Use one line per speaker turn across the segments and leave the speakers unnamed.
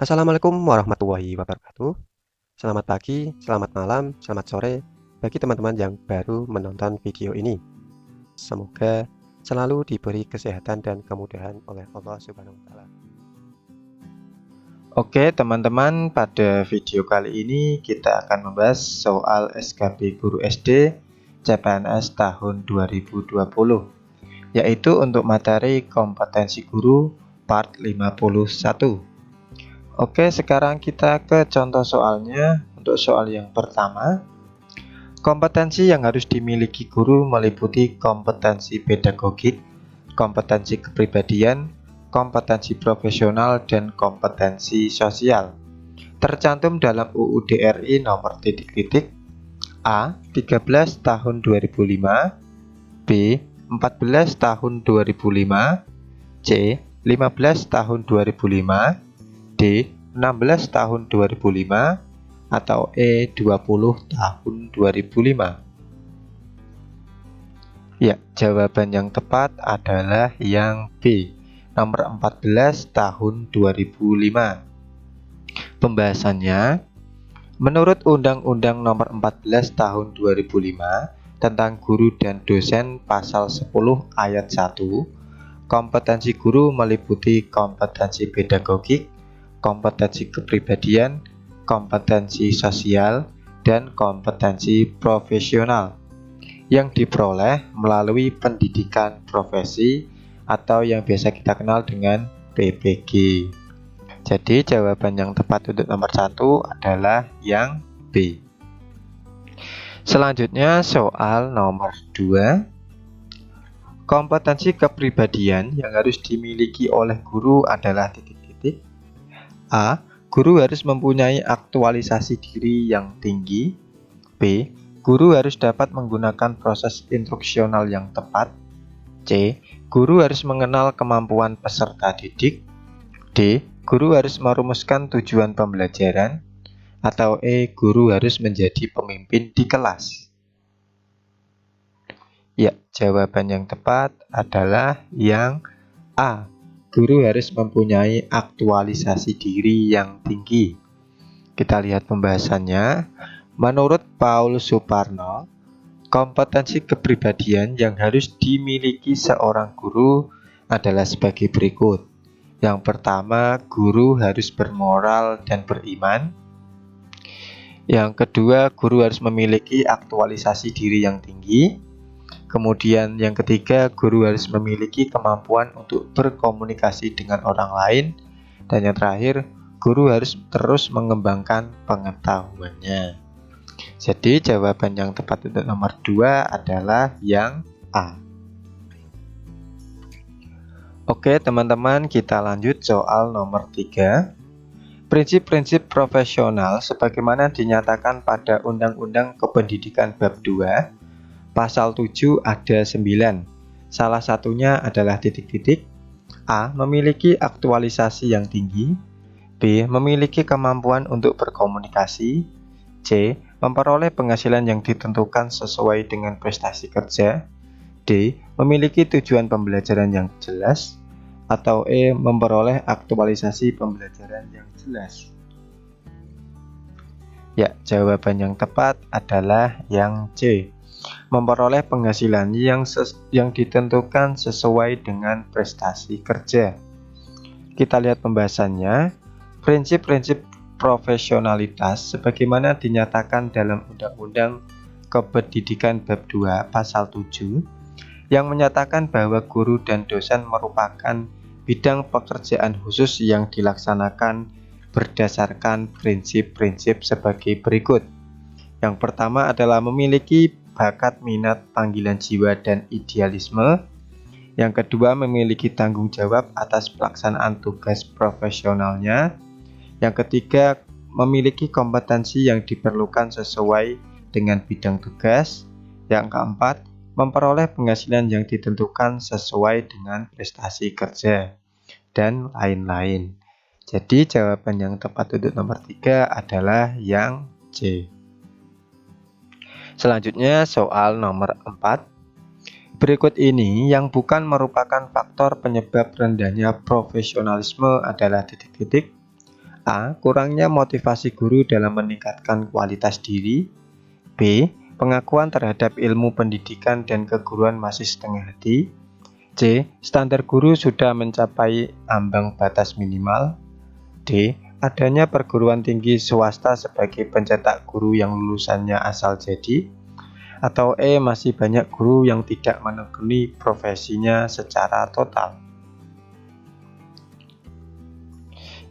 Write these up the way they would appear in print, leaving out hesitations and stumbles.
Assalamualaikum warahmatullahi wabarakatuh. Selamat pagi, selamat malam, selamat sore bagi teman-teman yang baru menonton video ini. Semoga selalu diberi kesehatan dan kemudahan oleh Allah Subhanahu wa Ta'ala.
Oke teman-teman, pada video kali ini kita akan membahas soal SKB Guru SD CPNS tahun 2020, yaitu untuk materi kompetensi guru part 51. Oke, sekarang kita ke contoh soalnya. Untuk soal yang pertama, kompetensi yang harus dimiliki guru meliputi kompetensi pedagogik, kompetensi kepribadian, kompetensi profesional, dan kompetensi sosial. Tercantum dalam UU DRI nomor A 13 tahun 2005, B 14 tahun 2005, C 15 tahun 2005, D 16 tahun 2005, atau E 20 tahun 2005. Ya, jawaban yang tepat adalah yang B, nomor 14 tahun 2005. Pembahasannya, menurut Undang-Undang nomor 14 tahun 2005 tentang guru dan dosen pasal 10 ayat 1, kompetensi guru meliputi kompetensi pedagogik, kompetensi kepribadian, kompetensi sosial, dan kompetensi profesional yang diperoleh melalui pendidikan profesi atau yang biasa kita kenal dengan PPG. Jadi jawaban yang tepat untuk nomor 1 adalah yang B. Selanjutnya soal nomor 2. Kompetensi kepribadian yang harus dimiliki oleh guru adalah titik-titik. A. Guru harus mempunyai aktualisasi diri yang tinggi. B. Guru harus dapat menggunakan proses instruksional yang tepat. C. Guru harus mengenal kemampuan peserta didik. D. Guru harus merumuskan tujuan pembelajaran. Atau E. Guru harus menjadi pemimpin di kelas. Ya, jawaban yang tepat adalah yang A. Guru harus mempunyai aktualisasi diri yang tinggi. Kita lihat pembahasannya. Menurut Paul Suparno, kompetensi kepribadian yang harus dimiliki seorang guru adalah sebagai berikut. Yang pertama, guru harus bermoral dan beriman. Yang kedua, guru harus memiliki aktualisasi diri yang tinggi. Kemudian yang ketiga, guru harus memiliki kemampuan untuk berkomunikasi dengan orang lain. Dan yang terakhir, guru harus terus mengembangkan pengetahuannya. Jadi jawaban yang tepat untuk nomor 2 adalah yang A. Oke teman-teman, kita lanjut soal nomor 3. Prinsip-prinsip profesional sebagaimana dinyatakan pada Undang-Undang Kependidikan Bab 2 Pasal 7 ada 9. Salah satunya adalah titik-titik. A. Memiliki aktualisasi yang tinggi. B. Memiliki kemampuan untuk berkomunikasi. C. Memperoleh penghasilan yang ditentukan sesuai dengan prestasi kerja. D. Memiliki tujuan pembelajaran yang jelas. Atau E. Memperoleh aktualisasi pembelajaran yang jelas. Ya, jawaban yang tepat adalah yang C. Memperoleh penghasilan yang ditentukan sesuai dengan prestasi kerja. Kita lihat pembahasannya. Prinsip-prinsip profesionalitas sebagaimana dinyatakan dalam Undang-Undang Kependidikan Bab 2 Pasal 7 yang menyatakan bahwa guru dan dosen merupakan bidang pekerjaan khusus yang dilaksanakan berdasarkan prinsip-prinsip sebagai berikut. Yang pertama adalah memiliki bakat, minat, panggilan jiwa, dan idealisme. Yang kedua, memiliki tanggung jawab atas pelaksanaan tugas profesionalnya. Yang ketiga, memiliki kompetensi yang diperlukan sesuai dengan bidang tugas. Yang keempat, memperoleh penghasilan yang ditentukan sesuai dengan prestasi kerja, dan lain-lain. Jadi jawaban yang tepat untuk nomor 3 adalah yang C. Selanjutnya soal nomor 4. Berikut ini yang bukan merupakan faktor penyebab rendahnya profesionalisme adalah titik-titik. A. Kurangnya motivasi guru dalam meningkatkan kualitas diri. B. Pengakuan terhadap ilmu pendidikan dan keguruan masih setengah hati. C. Standar guru sudah mencapai ambang batas minimal. D. Adanya perguruan tinggi swasta sebagai pencetak guru yang lulusannya asal jadi. Atau E. Masih banyak guru yang tidak menekuni profesinya secara total.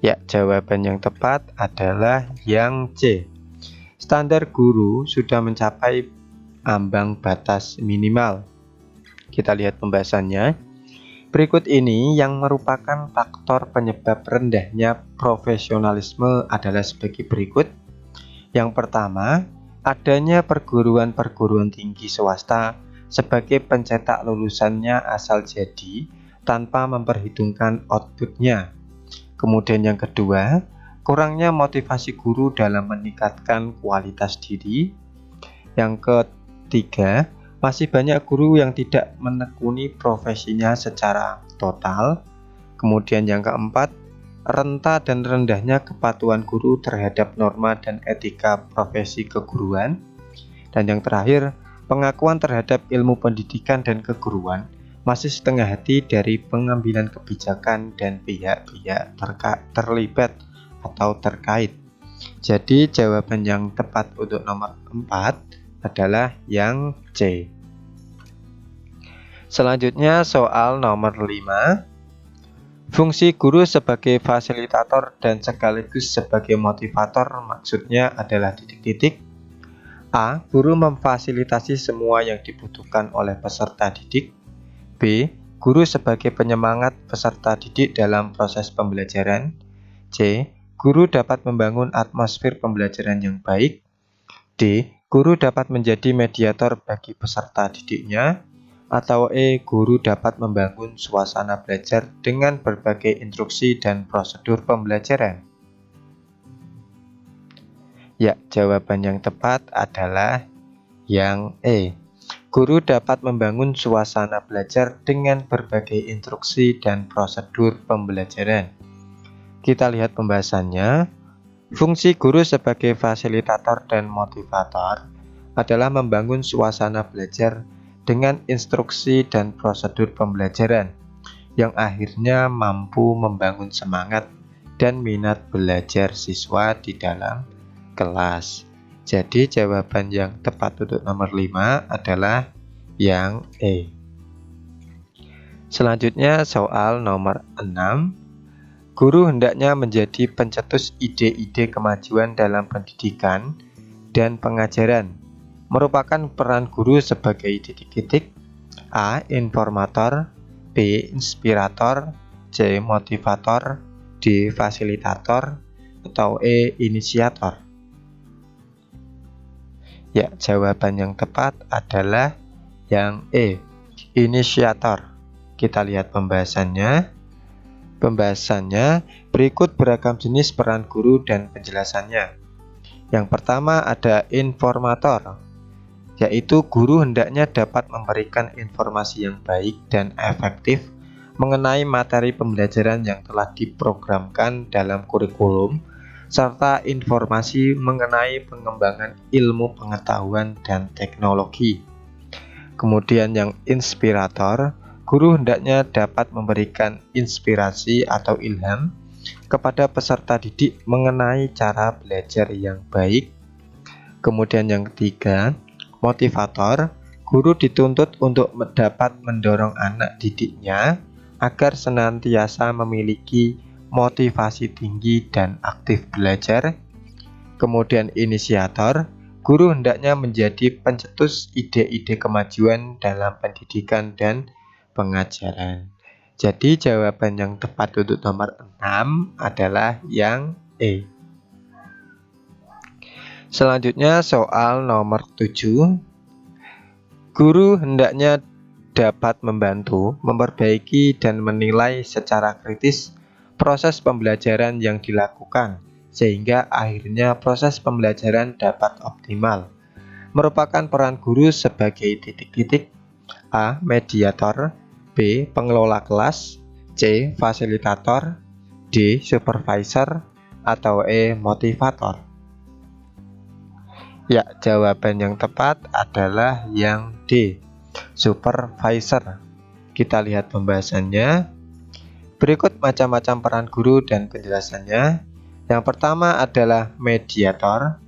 Ya, jawaban yang tepat adalah yang C. Standar guru sudah mencapai ambang batas minimal. Kita lihat pembahasannya. Berikut ini yang merupakan faktor penyebab rendahnya profesionalisme adalah sebagai berikut. Yang pertama, adanya perguruan-perguruan tinggi swasta sebagai pencetak lulusannya asal jadi tanpa memperhitungkan outputnya. Kemudian yang kedua, kurangnya motivasi guru dalam meningkatkan kualitas diri. Yang ketiga, masih banyak guru yang tidak menekuni profesinya secara total. Kemudian yang keempat, renta dan rendahnya kepatuhan guru terhadap norma dan etika profesi keguruan. Dan yang terakhir, pengakuan terhadap ilmu pendidikan dan keguruan masih setengah hati dari pengambilan kebijakan dan pihak-pihak terlibat atau terkait. Jadi jawaban yang tepat untuk nomor 4 adalah yang C. Selanjutnya soal nomor 5. Fungsi guru sebagai fasilitator dan sekaligus sebagai motivator maksudnya adalah titik-titik. A. Guru memfasilitasi semua yang dibutuhkan oleh peserta didik. B. Guru sebagai penyemangat peserta didik dalam proses pembelajaran. C. Guru dapat membangun atmosfer pembelajaran yang baik. D. Guru dapat menjadi mediator bagi peserta didiknya. Atau E. Guru dapat membangun suasana belajar dengan berbagai instruksi dan prosedur pembelajaran. Ya, jawaban yang tepat adalah yang E. Guru dapat membangun suasana belajar dengan berbagai instruksi dan prosedur pembelajaran. Kita lihat pembahasannya. Fungsi guru sebagai fasilitator dan motivator adalah membangun suasana belajar dengan instruksi dan prosedur pembelajaran yang akhirnya mampu membangun semangat dan minat belajar siswa di dalam kelas. Jadi jawaban yang tepat untuk nomor 5 adalah yang E. Selanjutnya soal nomor 6. Guru hendaknya menjadi pencetus ide-ide kemajuan dalam pendidikan dan pengajaran. Merupakan peran guru sebagai titik-titik. A. Informator. B. Inspirator. C. Motivator. D. Fasilitator. Atau E. Inisiator. Ya, jawaban yang tepat adalah yang E. Inisiator. Kita lihat pembahasannya. Pembahasannya berikut beragam jenis peran guru dan penjelasannya. Yang pertama ada informator, yaitu guru hendaknya dapat memberikan informasi yang baik dan efektif mengenai materi pembelajaran yang telah diprogramkan dalam kurikulum, serta informasi mengenai pengembangan ilmu pengetahuan dan teknologi. Kemudian yang inspirator, guru hendaknya dapat memberikan inspirasi atau ilham kepada peserta didik mengenai cara belajar yang baik. Kemudian yang ketiga, motivator, guru dituntut untuk dapat mendorong anak didiknya agar senantiasa memiliki motivasi tinggi dan aktif belajar. Kemudian inisiator, guru hendaknya menjadi pencetus ide-ide kemajuan dalam pendidikan dan pengajaran. Jadi jawaban yang tepat untuk nomor 6 adalah yang E. Selanjutnya soal nomor 7. Guru hendaknya dapat membantu, memperbaiki dan menilai secara kritis proses pembelajaran yang dilakukan sehingga akhirnya proses pembelajaran dapat optimal. Merupakan peran guru sebagai titik-titik. A. Mediator. B. Pengelola kelas. C. Fasilitator. D. Supervisor. atau E. Motivator? Ya, jawaban yang tepat adalah yang D. Supervisor. Kita lihat pembahasannya. Berikut macam-macam peran guru dan penjelasannya. Yang pertama adalah mediator.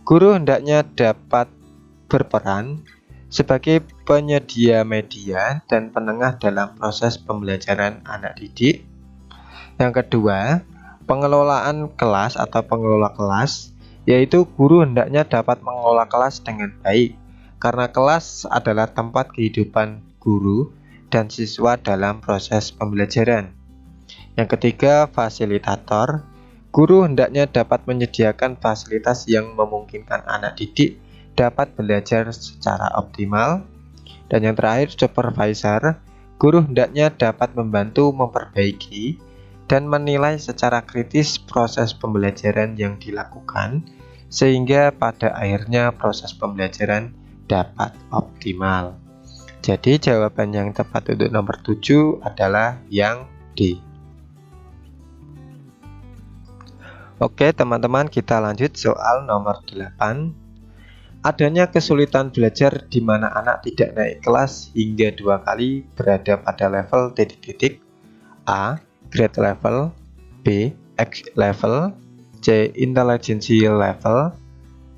Guru hendaknya dapat berperan sebagai penyedia media dan penengah dalam proses pembelajaran anak didik. Yang kedua, pengelolaan kelas atau pengelola kelas, yaitu guru hendaknya dapat mengelola kelas dengan baik, karena kelas adalah tempat kehidupan guru dan siswa dalam proses pembelajaran. Yang ketiga, fasilitator. Guru hendaknya dapat menyediakan fasilitas yang memungkinkan anak didik dapat belajar secara optimal. Dan yang terakhir, supervisor. Guru hendaknya dapat membantu memperbaiki dan menilai secara kritis proses pembelajaran yang dilakukan, sehingga pada akhirnya proses pembelajaran dapat optimal. Jadi jawaban yang tepat untuk nomor 7 adalah yang D. Oke teman-teman, kita lanjut soal nomor 8. Adanya kesulitan belajar di mana anak tidak naik kelas hingga 2 kali berada pada level titik-titik. A. Grade level, B. X level, C. Intelligence level,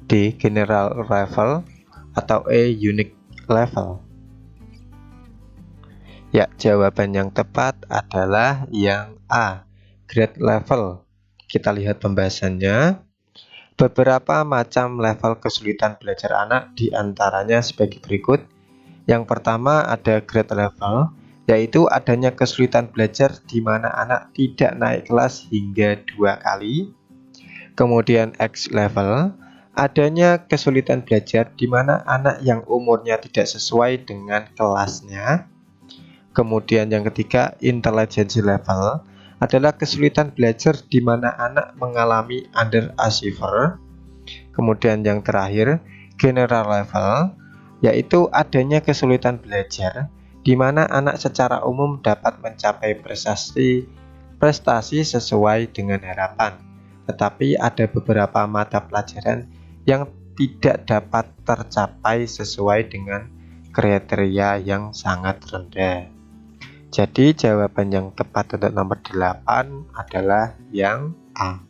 D. General level, atau E. Unique level. Ya, jawaban yang tepat adalah yang A. Grade level. Kita lihat pembahasannya. Beberapa macam level kesulitan belajar anak diantaranya sebagai berikut. Yang pertama ada grade level, yaitu adanya kesulitan belajar di mana anak tidak naik kelas hingga 2 kali. Kemudian X level, adanya kesulitan belajar di mana anak yang umurnya tidak sesuai dengan kelasnya. Kemudian yang ketiga, intelligence level, adalah kesulitan belajar di mana anak mengalami underachiever. Kemudian yang terakhir, general level, yaitu adanya kesulitan belajar di mana anak secara umum dapat mencapai prestasi sesuai dengan harapan, tetapi ada beberapa mata pelajaran yang tidak dapat tercapai sesuai dengan kriteria yang sangat rendah. Jadi jawaban yang tepat untuk nomor 8 adalah yang A.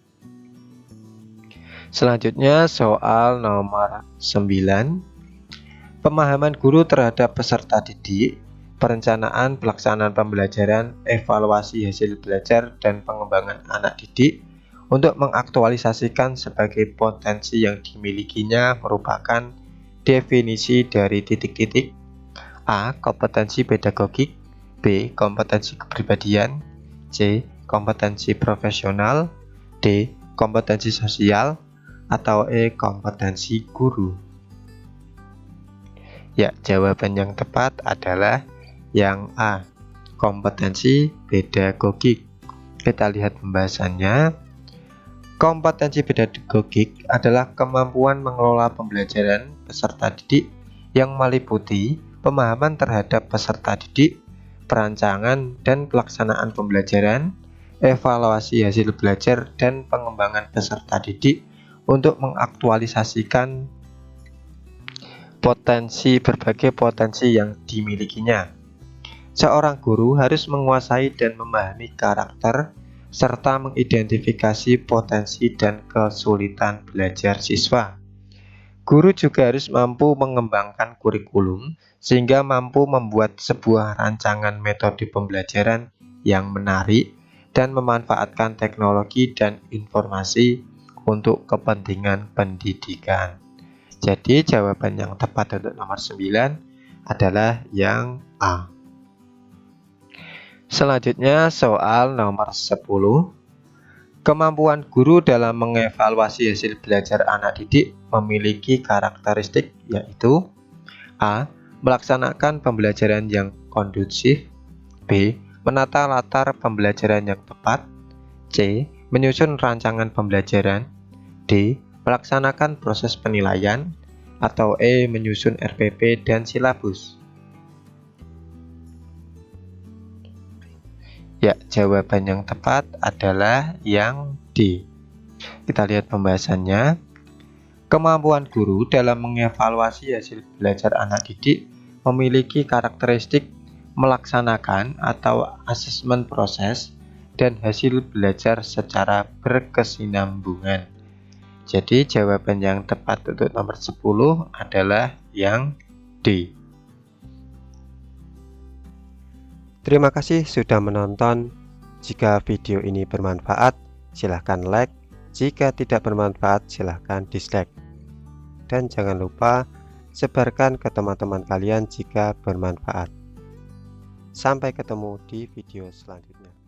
Selanjutnya soal nomor 9. Pemahaman guru terhadap peserta didik, perencanaan pelaksanaan pembelajaran, evaluasi hasil belajar, dan pengembangan anak didik untuk mengaktualisasikan sebagai potensi yang dimilikinya merupakan definisi dari titik-titik. A. Kompetensi pedagogik, B. Kompetensi kepribadian, C. Kompetensi profesional, D. Kompetensi sosial, atau E. Kompetensi guru. Ya, jawaban yang tepat adalah yang A. Kompetensi pedagogik. Kita lihat pembahasannya. Kompetensi pedagogik adalah kemampuan mengelola pembelajaran peserta didik yang meliputi pemahaman terhadap peserta didik, perancangan dan pelaksanaan pembelajaran, evaluasi hasil belajar, dan pengembangan peserta didik untuk mengaktualisasikan berbagai potensi yang dimilikinya. Seorang guru harus menguasai dan memahami karakter serta mengidentifikasi potensi dan kesulitan belajar siswa. Guru juga harus mampu mengembangkan kurikulum sehingga mampu membuat sebuah rancangan metode pembelajaran yang menarik dan memanfaatkan teknologi dan informasi untuk kepentingan pendidikan. Jadi jawaban yang tepat untuk nomor 9 adalah yang A. Selanjutnya soal nomor 10. Kemampuan guru dalam mengevaluasi hasil belajar anak didik memiliki karakteristik yaitu A. Melaksanakan pembelajaran yang kondusif, B. Menata latar pembelajaran yang tepat, C. Menyusun rancangan pembelajaran, D. Melaksanakan proses penilaian, atau E. Menyusun RPP dan silabus. Ya, jawaban yang tepat adalah yang D. Kita lihat pembahasannya. Kemampuan guru dalam mengevaluasi hasil belajar anak didik memiliki karakteristik melaksanakan atau asesmen proses dan hasil belajar secara berkesinambungan. Jadi jawaban yang tepat untuk nomor 10 adalah yang D.
Terima kasih sudah menonton. Jika video ini bermanfaat, silahkan like. Jika tidak bermanfaat, silahkan dislike. Dan jangan lupa sebarkan ke teman-teman kalian jika bermanfaat. Sampai ketemu di video selanjutnya.